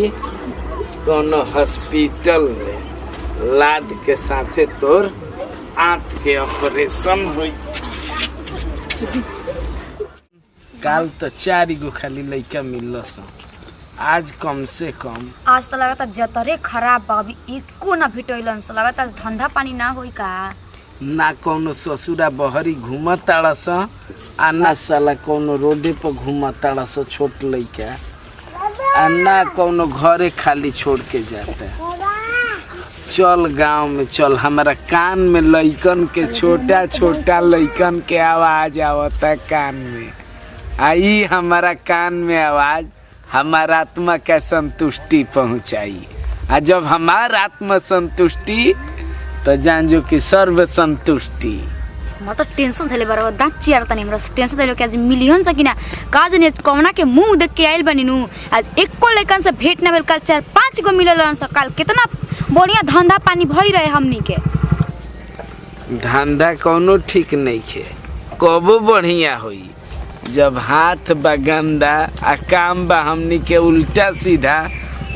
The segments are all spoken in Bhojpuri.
कोनो हॉस्पिटल में लाद के साथे तोर आंत के ऑपरेशन हुई। काल तो 4 गो खाली लइका मिलस, आज कम से कम आज तो लगता जतरे खराब बा, अभी एको ना भेटैलन से लगता धंधा पानी ना होई का। ना कोनो ससुरा बहरी घूमत ताड़स आ ना साला कोनो रोडे पर घूमत ताड़स छोट लइका, आ ना कोनो घरे खाली छोड़ के जाता। चल गांव में चल, हमारा कान में लइकन के छोटा छोटा लइकन के आवाज आवता कान में। आई हमारा कान में आवाज हमारा आत्मा का संतुष्टि पहुंचाई, आ जब हमारा आत्मा संतुष्टि तो जान जो कि सर्व संतुष्टि। म तो टेंशन थले बराबर दाँत चियार तनी हमरा टेंशन थले कि आज मिलियन छ किना काज ने कौना के मुंह देख के आइल बनी नु। आज एको लइकन से भेट ना भेल, कल 4-5 गो मिललन से। कल कितना बढ़िया धंधा पानी भई रहे हमनी के। धंधा कोनो ठीक नहीं है, कबो बढ़िया होई जब हाथ बा गंदा आ काम बा हमनी के उल्टा सीधा,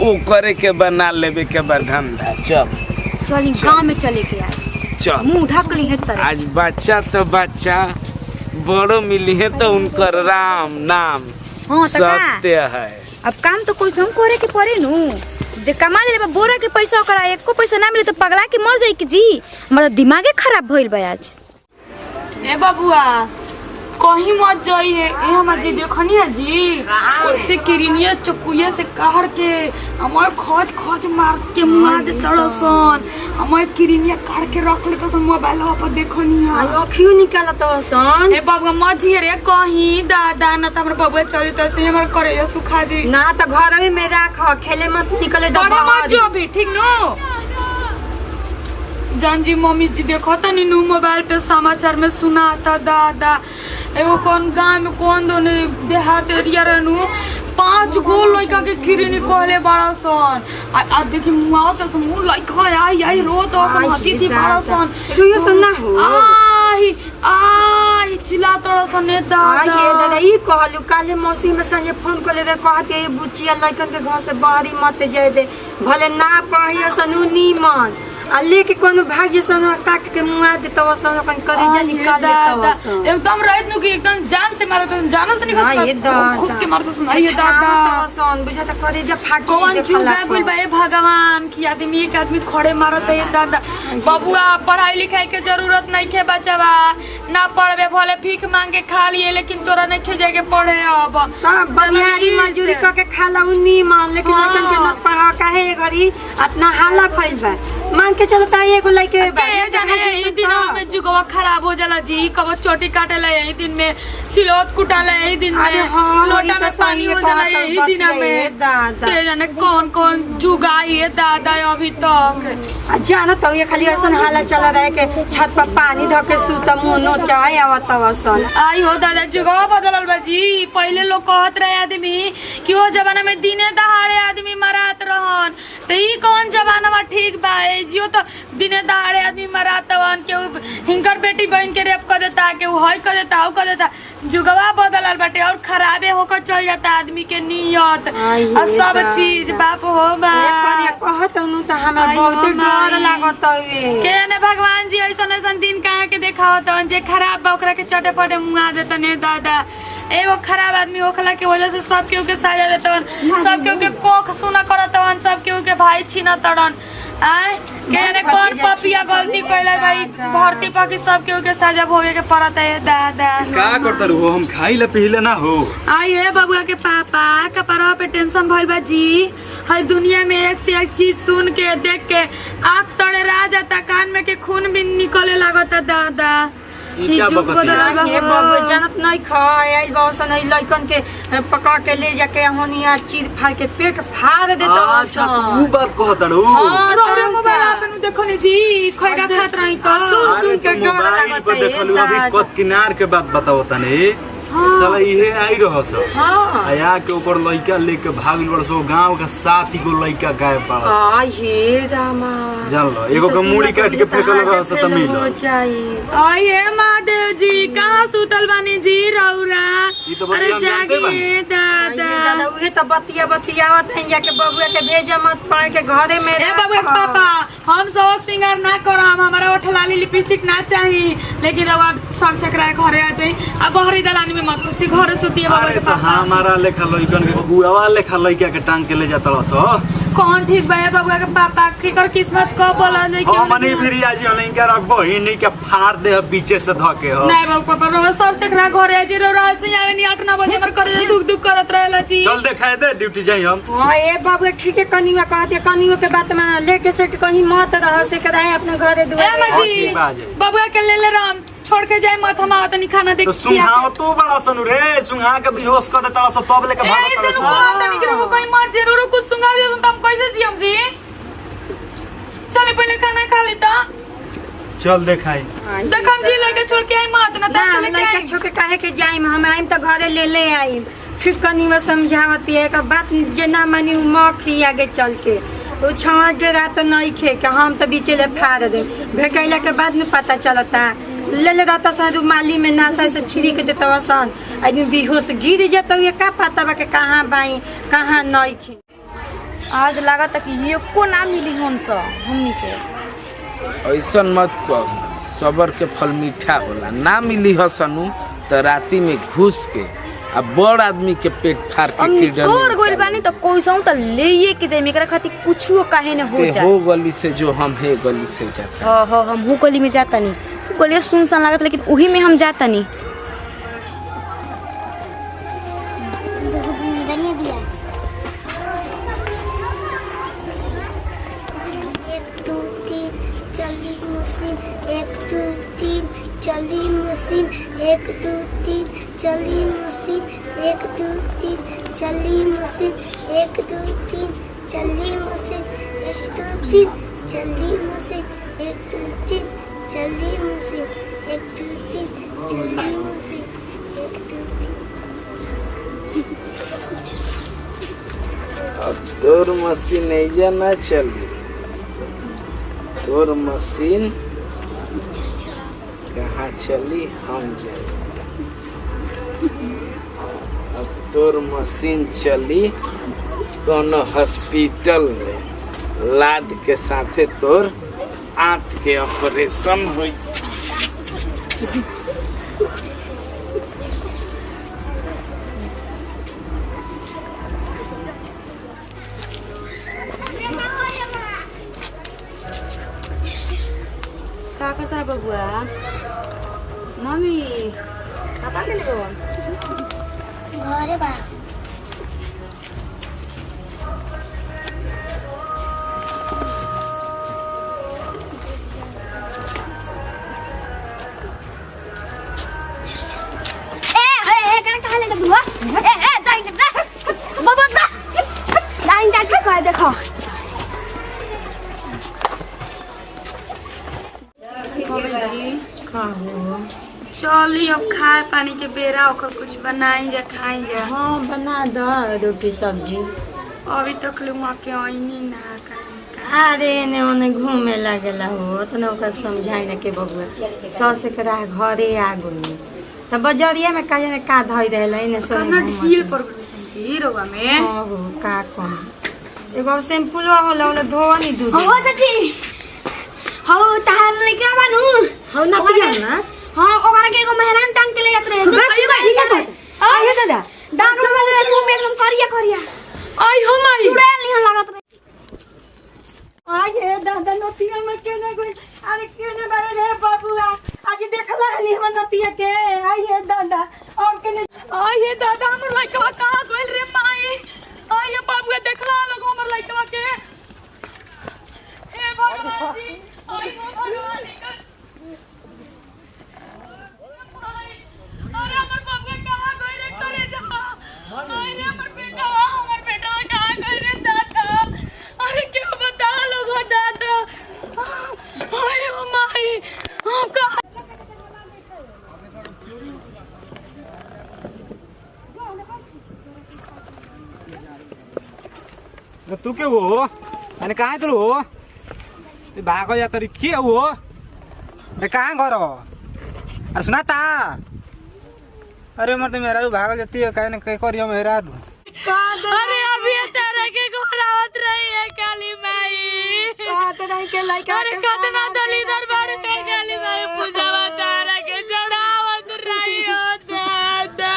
ओ करे के बना लेबे के बा धंधा। चल गांव में चले के आज चल मुंह ढक ली है तरह। आज बच्चा तो बच्चा बड़ो मिली है तो उनकर राम नाम सत्य है। अब काम तो कोई हम करे के पड़े नु, जे कमा ले बोरा के पैसा ओकरा एको पैसा ना मिले तो पगला के मर जाई कि जी। हमारा दिमागे खराब भइल बा आज। ए बबुआ कहीं मत जाइए, हमार जी देखनी है जी कैसे किरनिया चकुया से काट के हमारे खोज खोज मार के मुआ दे तड़सन। हमारे किरनिया काट के रख ले तो मोबाइल पर देखनी है अखियो निकालत सन। ए बबुआ मत जी रे कहीं दादा ना त हमर बबुआ चली त से हमर करे सुखा जी ना तो घर में राख, खेले मत निकले तो बड़े मत जो भी ठीक नो। जान जी मम्मी जी देखो तो नीनू मोबाइल पे समाचार में सुनाता दादा एगो कौन गाँव में कौन दोने देहात एरिया रहनु 5 गो लड़का के किरनी कहले बड़ा सन। आ देखी मुआ तो मुंह लड़का आई रो तो सन हती थी बड़ा सन रुइयो सन ना हो आई चिल्ला तोड़ा सन ने दादा। ये दादा ई कहलु काले मौसी में संजे फोन करले दे कहते बुचिया लड़कन के घर से बाहरी मत जाए दे, भले ना पढ़ियो सन नीमन आ लेके कोनो भाग्य सन काट के मुआ दे तव सन अपन करे जा निकाल ले तव सन। एकदम रात नु की एकदम जान से मारो तो जानो से निकल खुद के मारो सन। ये दादा तव सन बुझा त करे जा फाट कौन चूगा गुल बे भगवान की आदमी एक आदमी खड़े मारत है दादा। बबुआ पढ़ाई लिखाई के जरूरत नहीं के बचवा, ना पढ़बे भले भीख मांग के खा लिए लेकिन तोरा नहीं खे जाके पढ़े। अब त बनियारी मजदूरी क के खाला उनी मान, लेकिन लड़कन के न पढ़ा काहे घरी इतना हाला फैल बा। मान के चलता है एगो लइके जाने ई दिनों में जुगवा खराब हो जाला जी, कब चोटी काटे ला यही दिन में, सिलोट कुटाला यही दिन में, लोटा में पानी हो जाला यही दिन में। के जाने कौन कौन जुगाई है दादा अभी तक। जाना तो ये खाली ऐसा हाला चला रहे के छत पर पानी धो के सूता मुंह नो चाय आवत वसन। आई हो दादा जुगवा बदलल बा जी। पहले लोग कहत रहे आदमी कि वो जमाना में दिने दहाड़े आदमी मरात रहन, तो ई कौन जमाना में ठीक बा। जियो तो दिने दहाड़े आदमी मरातवन के हिंकर बेटी बहन के रेप कर देता, के हई कर देता उ कर देता। जुगवा बदलल बाटे और खराबे होकर चल जाता आदमी के नियत और सब चीज। बाप हो बा कहत नु त हमें बहुत डर लागत है के ने भगवान जी ऐसा ऐसा दिन कहाँ के देखावत जे खराब बा ओकरा के चटे पटे मुआ देता ने दादा। एगो खराब आदमी होखला के वजह से सब केहू के साजा देतवन, सब केहू के कोख सुना करतवन, सब केहू के भाई छीना तड़न। आय के कौन पपिया गलती कैला भाई धरती पर की सब केहू के साजा भोगे के पड़त है दादा। का करता रहो हम खाई ला पहिले ना हो। आई है बबुआ के पापा कपड़ा पे टेंशन भइल बा जी। हर दुनिया में एक से एक चीज सुन के देख के आँख तड़े रह जाता, कान में के खून भी निकले लागता दादा। ये बाबू जानत नहीं खाई बसन लइकन के पकड़ के ले जाके हनिया चीर फाड़ के पेट फाड़ देता। अच्छा तू बात कहत रहो। हां रे मोबाइल आपन देखो ने जी खैगा खात रही का सुन के मोबाइल पर देखलू अभी कत किनार के बात बताओ तने। साला इहे आई रहस हाँ आया के ऊपर लइका लेके भागल बरसो गांव का 7 गो लइका गायब बा आ हे रामा जान लो एगो के मुड़ी काट के फेकल रहस त मिल हो जाई आई हे महादेव जी कहाँ सुतल बानी जी रौरा ई तो बतिया हम जानते बानी। दादा दादा उहे त बतियावत है जाके बबुआ के भेजा मत पड़ के घरे में ए बाबू के पापा हम शौक सिंगार ना करम हमारा ओठ लाली लिपस्टिक ना चाहिए लेकिन रवा सर से करा घरे आ जाई अब बहरी दलानी में मत सोची घरे सुतिए बाबू अरे के तो पापा हमारा लेखा लइकन के बुआवा लेखा लइका के टांग के ले जात रहस कौन ठीक बा बाबू के पापा की कर किस्मत को बोला जाई कि हमनी फिर आज नहीं के रखबो हिनी के फाड़ दे पीछे से धके हो नहीं बाबू पापा रो सर से करा घरे आ जी रो रात से आवे नहीं 8-9 बजे हमर करे दुख दुख करत रहेला जी चल देखाए दे ड्यूटी जाई हम हां ए बाबू ठीक है कनिया कहते कनियो के बात में लेके सेट कहीं मत रह से कराए अपने घरे ए दुआरे मजी बाबू के ले राम छोड़ के जाए मत हम आवतनी खाना देख तो सुंघाव तू बड़ा सनु रे सुंघा के बेहोश कर देता स तब लेके भागत ए रहस तनु आवतनी के वो कोई मत जरूर कुछ सुंगा दे तो हम कैसे जियम जी चले पहले खाना खा लेता चल देखाई देखम जी लेके छोड़ के आई मत ना ना चले के लइका आई छोके काहे के जाइम हम आइम त घरे ले आइम फिर कनिया समझावती है का बात जे ना मानी मखी आगे चल के वो छावा के रात नहीं खे के हम तो बीचे ले फाड़ दे भेकैला के बाद में पता चलता ले रहता सन रुमाली में नासा से छिड़क देता सन आदमी बेहोश गिर जाता ये का पता बा के कहाँ बाई कहाँ नहीं खे आज लगा तक एको ना मिली हमनी के ऐसा मत कह सबर के फल मीठा होला ना मिली हसनु तो राती में घुस के अब बड़ आदमी के पेट फाड़ के हम कीड़ा तोर गोल बानी तो कोइसौ त लेये के जाई मेकरा खातिर कुछो काहे न हो ते जाए हो गली से जो हम हे गली से जाता हां हम हु गली में जाता नहीं गली सुनसान लागत लेकिन उही में हम जाता नहीं चली मशीन 1 2 3 चली मशीन 1 2 3 चली मशीन 1 2 3 चली मशीन 1 2 3 चली मशीन 1 2 3 चली मशीन 1 2 3 चली मशीन 1 2 3 अब तोर मशीन ऐजा ना चली तोर मशीन कहाँ चली हम जाए अब तोर मशीन चली कोनो हॉस्पिटल में लाद के साथे तोर आंत के ऑपरेशन हुई का करता है बबुआ मम्मी पापा के लिए घरे बा देखो चली अब खाए पानी के बेरा ओकर कुछ बनाई जा खाई जा हाँ बना दो रोटी सब्जी अभी तक ले वहाँ के आईनी ना कहीं अरे ने ओने घूमे लागेला हो तो ओकर समझाई ना के बबुआ सस एकरा घरे आ गई त बजरिया में काजे ने का धई रहला इने सो कहाँ ढील पर गई रोवा में हो का कम एगो सिंपल होला ओने धोवा नहीं दूध हो चाची हो तहार लइका बानू हो ना पिया ना हां ओकरा के एगो मेहरान टांग के ले जात रहे आये दादा दांत में मुंह में एकदम करिया करिया आई हो माई चुड़ैल नहीं लागत रहे आये दादा नतिया में केने गई अरे केने बारे रे बाबूआ आज देखला हली हम नतिया के आये दादा और केने आई हे दादा हमर लइकवा कहाँ गइल रे माई आई हे बाबूआ देखला लोग हमर लइकवा के हे भगवान जी आई हो भगवान अरे हमर बाबूआ कहाँ गइल रे करे जा आई रे हमर बेटा कहाँ गइल रे दादा अरे क्यों बता लोग दादा आई हो माई हम कहाँ तू के हो मैंने कहाँ तू हो भागो जा तरी के हो अरे कहाँ घर हो अरे सुना ता अरे मर तो मेरा भागो जाती है कहीं ना कहीं करियो मेरा अरे अभी तेरे के घोरावत रही है काली माई अरे कतना दलीदर बड़े पे काली माई पूजावा तारा के चढ़ावत रही हो दादा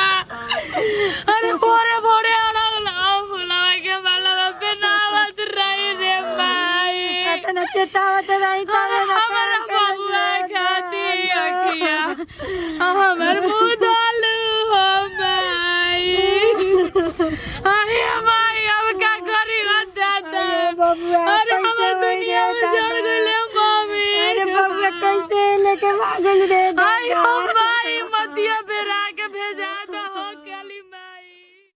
अरे भोरे भोरे अड़ग लगाओ फुलावा के माला पे नावत रही रे माई कतना चेतावत रही तारे ना हमारा बबुआ खाती अखिया हमर मुदलू हो माई अरे माई अब क्या करी दादा अरे हम दुनिया में चढ़ गए मम्मी अरे बबुआ कैसे लेके भागल रे आई हम